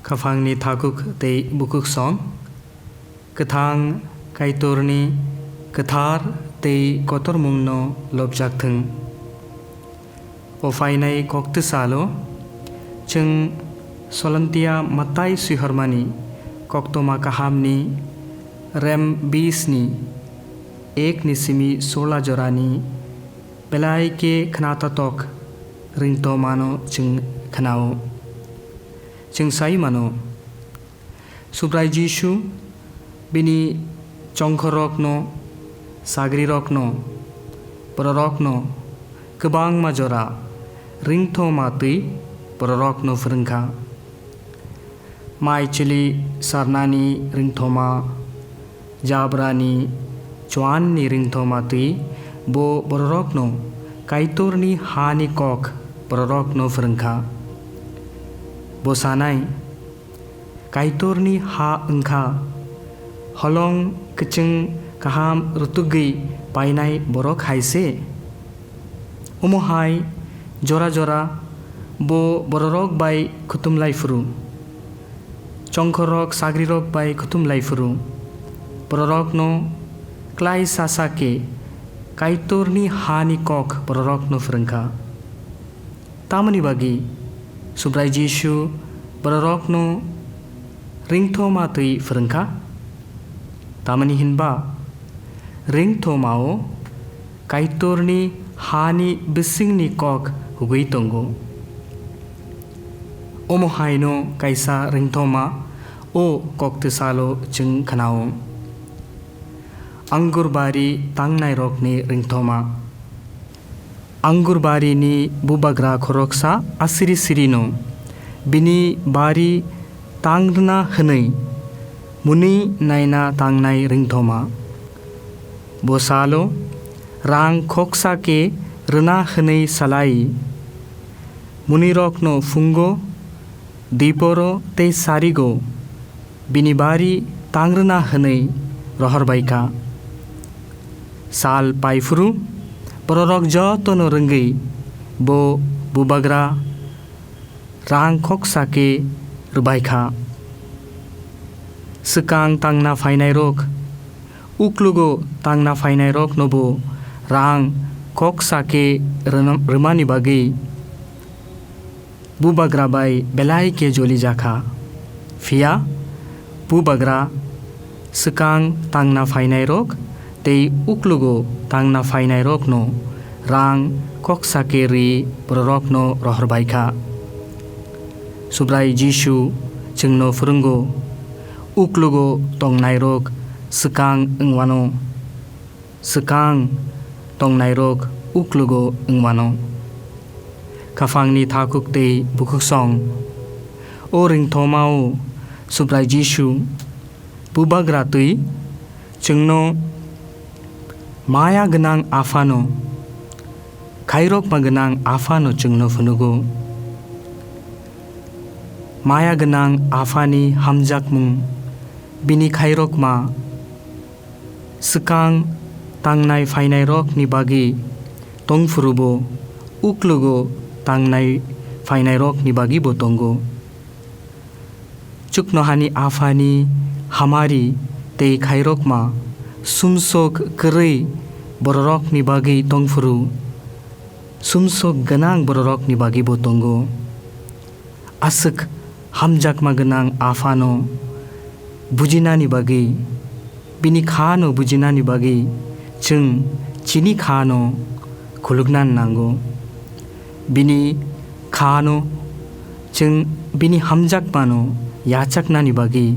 Kafangni thakuk tei bukuk song Kathang kaitorni kathar tei kotor mungno lobjak thung O fainai kokte salo Chung solantia matai suharmani Koktoma kahamni Rem 20 ni Ek nisimi 16 jorani Belai ke khnata tok Ringto mano chung khnao Chung sai mano Subrai Jishu Bini chongkhorok no Sagri rok no Pororok no Kebang majora Ringto matui Pororok no frengka Mai chili sarnani ringthoma Jabrani Chuan ni ringthoma tui Bo bororok no Kaitorni hani kok Pororok no frengka Bosanai Kaitorni ha engka Holong keceng kaham rutugi Painai borok haise Umuhai Jora jora Bo bororok bai kutum laifuru Chongkhorok sagrirok bai kutum laifuru Bororok no Klai sasake Kaitorni hani kok bororok no frengka Tamani bagi Subrai Jishu Bororok no Ringtho matui frengka Tamani hinba Ringtho mao Kaitorni hani bisingni kok hugui tongo Omohaino kaisa ringthoma O kokte salo chung khanao Anggur bari tangnai rokni ringthoma Anggur bari ni bubagra khoroksa asiri sirino Bini bari tangrna hनै Muni naina tangnai ringthoma Bosalo Rang khoksa ke rna hनै salai Muni rokno fungo Diporo te sarigo Bini bari tangrna hनै rohorbaika Sal paifuru Bororok jotono rengi Bo bubagra Rang khoksa ke rubaika Sekang tangna fainai rok Uklugo tangna fainai rok nobo Rang khoksa ke remani bagi Bubagra bai belai ke joli jaka Fia Bubagra Sekang tangna fainai rok Tei uklugo tangna fainai rok no Rang khoksa ke ri bororok no rohorbaika Subrai Jishu Chungno furungo Uklugo tongnai rok Sekang engwano Sekang tongnai rok Uklugo engwano Kafangni thakuk tei bukuk song O ringtho mao Subrai Jishu Bubagra tui Chungno Maya genang afano Khairok magenang afano chungno funugo Maya genang afani hamjak mung Bini khairok ma Sekang tangnai fainai rok ni bagi Tongfurubo Uklugo tangnai fainai rok ni bagi botongo Chuknohani afani hamari Tei khairok ma Sumsok kerei bororok ni bagi tongfuru Sumsok genang bororok ni bagi botongo Asik hamjak ma genang afano Bujinani bagi Bini khano bujinani bagi Chung chini khano Khulugnan nango Bini khano Chung bini hamjak mano Yachak nani bagi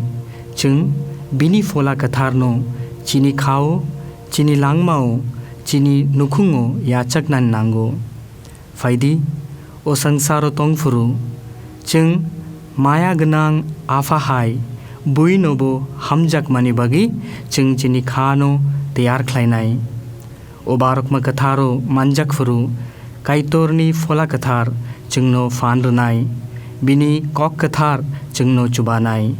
Chung bini fola katharno Chini khao Chini langmao Chini nukhungo Yachak nan nango Faidi O sangsaro tongfuru Chung Maya genang afahai Bui nobo hamjak mani bagi Chung chini khano Tiyar khlainai O barokma katharo manjak furu Kaitorni fola kathar Chungno fanrunai Bini kok kathar Chungno chubanai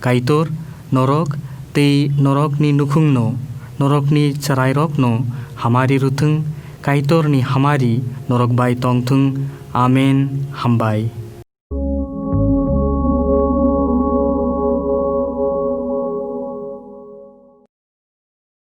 Kaitor norok Tei norokni nukhungno Norokni charai rokno Hamari ruthung Kaitorni hamari Norok bai tongthung Amen hambai